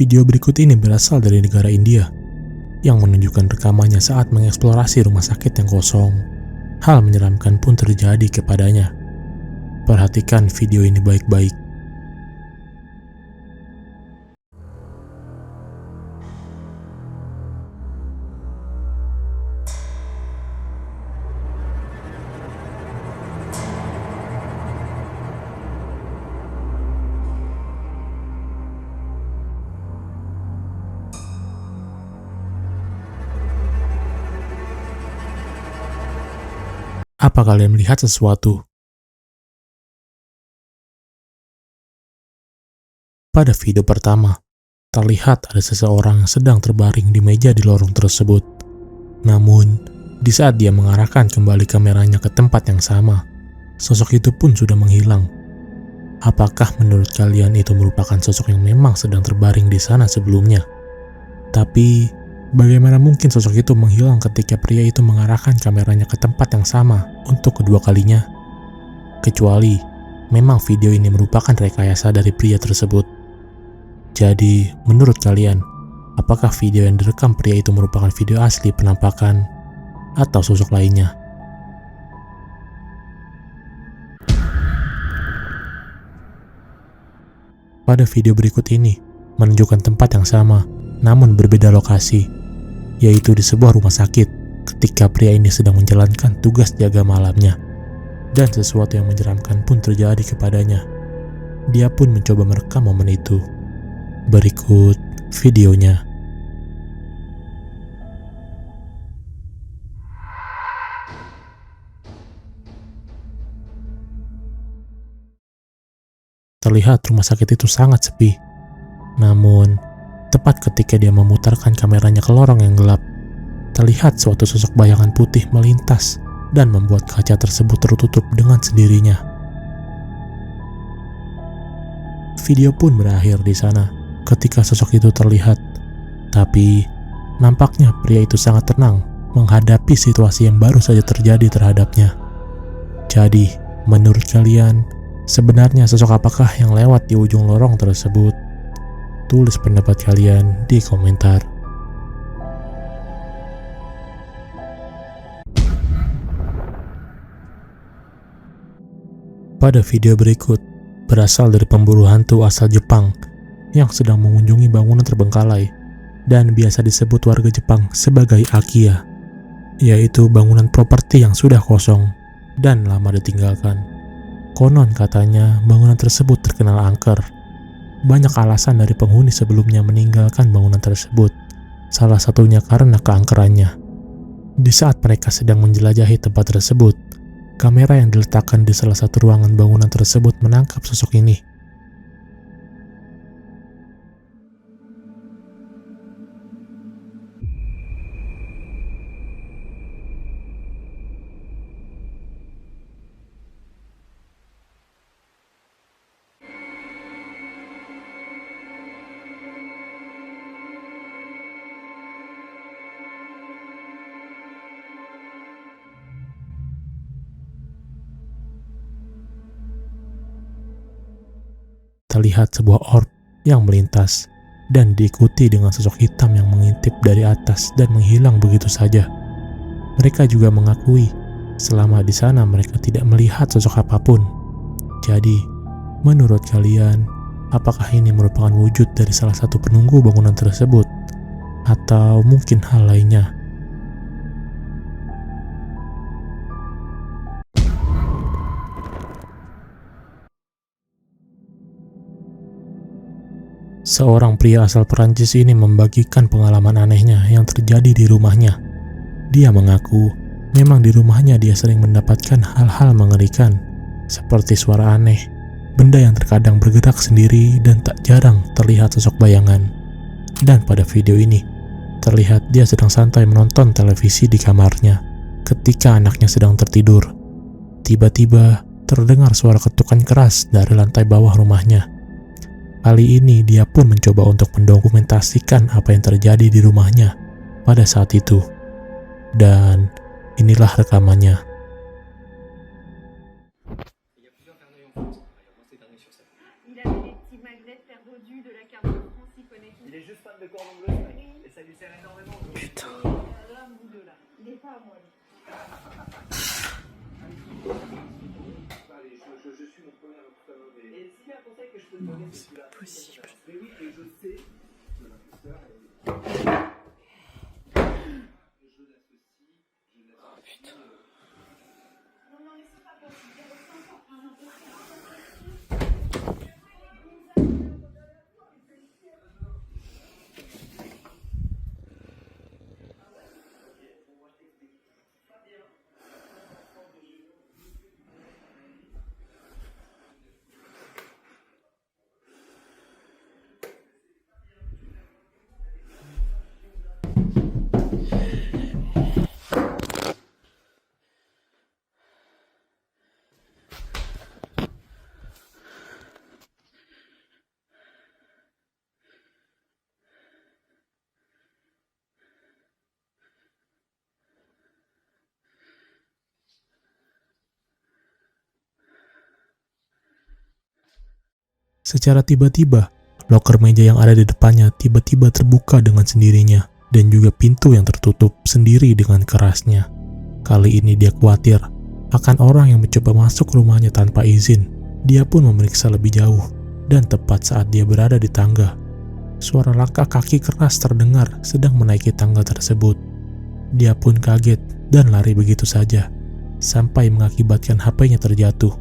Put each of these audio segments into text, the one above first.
Video berikut ini berasal dari negara India, yang menunjukkan rekamannya saat mengeksplorasi rumah sakit yang kosong. Hal menyeramkan pun terjadi kepadanya. Perhatikan video ini baik-baik. Apa kalian melihat sesuatu? Pada video pertama, terlihat ada seseorang yang sedang terbaring di meja di lorong tersebut. Namun, di saat dia mengarahkan kembali kameranya ke tempat yang sama, sosok itu pun sudah menghilang. Apakah menurut kalian itu merupakan sosok yang memang sedang terbaring di sana sebelumnya? Tapi, bagaimana mungkin sosok itu menghilang ketika pria itu mengarahkan kameranya ke tempat yang sama untuk kedua kalinya? Kecuali, memang video ini merupakan rekayasa dari pria tersebut. Jadi, menurut kalian, apakah video yang direkam pria itu merupakan video asli penampakan atau sosok lainnya? Pada video berikut ini, menunjukkan tempat yang sama, namun berbeda lokasi, yaitu di sebuah rumah sakit ketika pria ini sedang menjalankan tugas jaga malamnya. Dan sesuatu yang menyeramkan pun terjadi kepadanya. Dia pun mencoba merekam momen itu. Berikut videonya. Terlihat rumah sakit itu sangat sepi. Namun, tepat ketika dia memutarkan kameranya ke lorong yang gelap, terlihat suatu sosok bayangan putih melintas dan membuat kaca tersebut tertutup dengan sendirinya. Video pun berakhir di sana ketika sosok itu terlihat. Tapi, nampaknya pria itu sangat tenang menghadapi situasi yang baru saja terjadi terhadapnya. Jadi, menurut kalian, sebenarnya sosok apakah yang lewat di ujung lorong tersebut? Tulis pendapat kalian di komentar. Pada video berikut, berasal dari pemburu hantu asal Jepang yang sedang mengunjungi bangunan terbengkalai dan biasa disebut warga Jepang sebagai Akiya, yaitu bangunan properti yang sudah kosong dan lama ditinggalkan. Konon katanya bangunan tersebut terkenal angker. Banyak alasan dari penghuni sebelumnya meninggalkan bangunan tersebut, salah satunya karena keangkerannya. Di saat mereka sedang menjelajahi tempat tersebut, kamera yang diletakkan di salah satu ruangan bangunan tersebut menangkap sosok ini. Terlihat sebuah orb yang melintas dan diikuti dengan sosok hitam yang mengintip dari atas dan menghilang begitu saja. Mereka juga mengakui selama di sana mereka tidak melihat sosok apapun. Jadi, menurut kalian, apakah ini merupakan wujud dari salah satu penunggu bangunan tersebut atau mungkin hal lainnya? Seorang pria asal Perancis ini membagikan pengalaman anehnya yang terjadi di rumahnya. Dia mengaku memang di rumahnya dia sering mendapatkan hal-hal mengerikan, seperti suara aneh, benda yang terkadang bergerak sendiri dan tak jarang terlihat sosok bayangan. Dan pada video ini, terlihat dia sedang santai menonton televisi di kamarnya ketika anaknya sedang tertidur. Tiba-tiba terdengar suara ketukan keras dari lantai bawah rumahnya. Kali ini dia pun mencoba untuk mendokumentasikan apa yang terjadi di rumahnya pada saat itu. Dan inilah rekamannya. Il avait les petits magnets perdus de la carte de France, il connaît tout. C'est pas possible. Oh putain. Secara tiba-tiba, loker meja yang ada di depannya tiba-tiba terbuka dengan sendirinya, dan juga pintu yang tertutup sendiri dengan kerasnya. Kali ini dia khawatir akan orang yang mencoba masuk rumahnya tanpa izin. Dia pun memeriksa lebih jauh, dan tepat saat dia berada di tangga, suara langkah kaki keras terdengar sedang menaiki tangga tersebut. Dia pun kaget dan lari begitu saja, sampai mengakibatkan HP-nya terjatuh.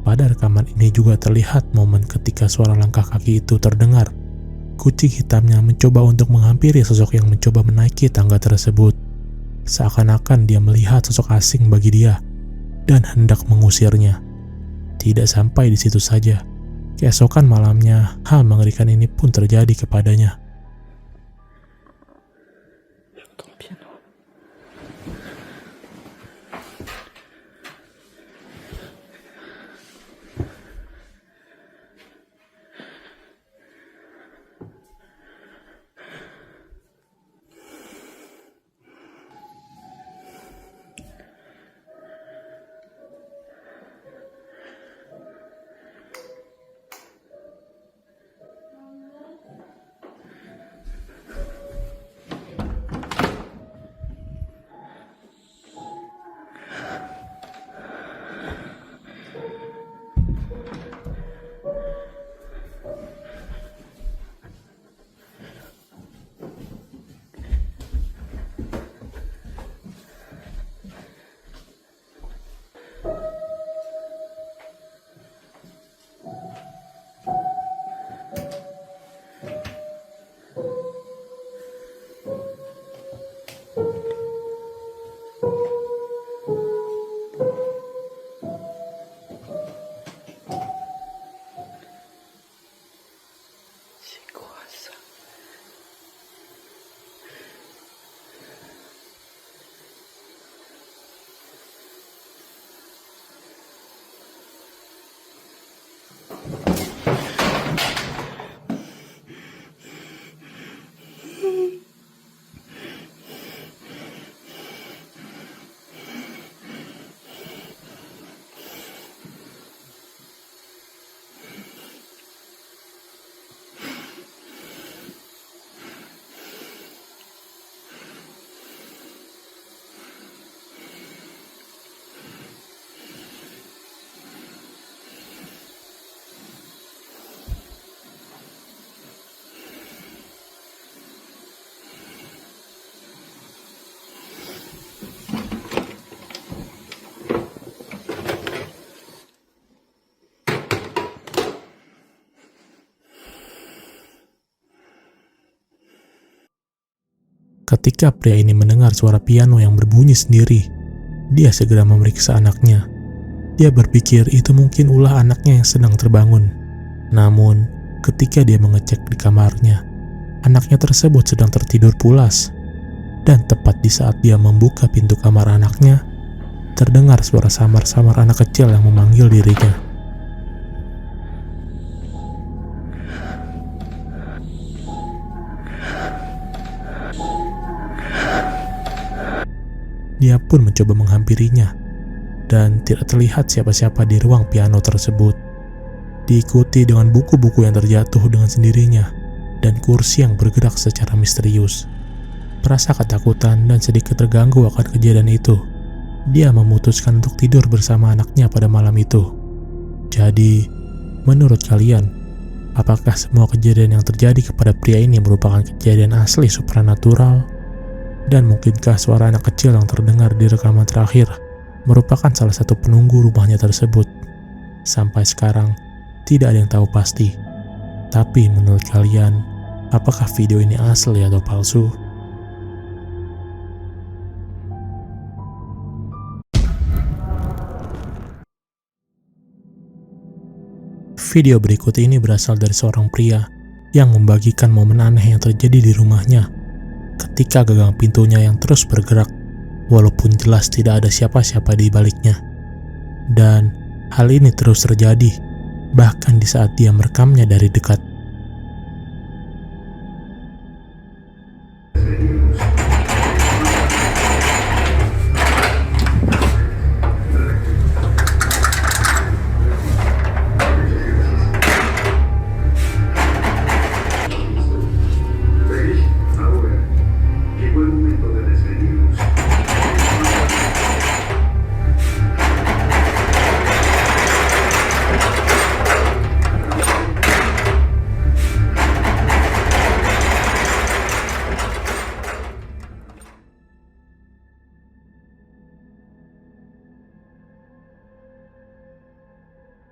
Pada rekaman ini juga terlihat momen ketika suara langkah kaki itu terdengar. Kucing hitamnya mencoba untuk menghampiri sosok yang mencoba menaiki tangga tersebut. Seakan-akan dia melihat sosok asing bagi dia dan hendak mengusirnya. Tidak sampai di situ saja. Keesokan malamnya, hal mengerikan ini pun terjadi kepadanya. J'entends le piano. C'est quoi ça? Ketika pria ini mendengar suara piano yang berbunyi sendiri, dia segera memeriksa anaknya. Dia berpikir itu mungkin ulah anaknya yang sedang terbangun. Namun, ketika dia mengecek di kamarnya, anaknya tersebut sedang tertidur pulas. Dan tepat di saat dia membuka pintu kamar anaknya, terdengar suara samar-samar anak kecil yang memanggil dirinya. Dia pun mencoba menghampirinya, dan tidak terlihat siapa-siapa di ruang piano tersebut. Diikuti dengan buku-buku yang terjatuh dengan sendirinya, dan kursi yang bergerak secara misterius. Merasa ketakutan dan sedikit terganggu akan kejadian itu, dia memutuskan untuk tidur bersama anaknya pada malam itu. Jadi, menurut kalian, apakah semua kejadian yang terjadi kepada pria ini merupakan kejadian asli supranatural? Dan mungkinkah suara anak kecil yang terdengar di rekaman terakhir merupakan salah satu penunggu rumahnya tersebut? Sampai sekarang, tidak ada yang tahu pasti. Tapi menurut kalian, apakah video ini asli atau palsu? Video berikut ini berasal dari seorang pria yang membagikan momen aneh yang terjadi di rumahnya ketika gagang pintunya yang terus bergerak, walaupun jelas tidak ada siapa-siapa di baliknya. Dan hal ini terus terjadi, bahkan di saat dia merekamnya dari dekat.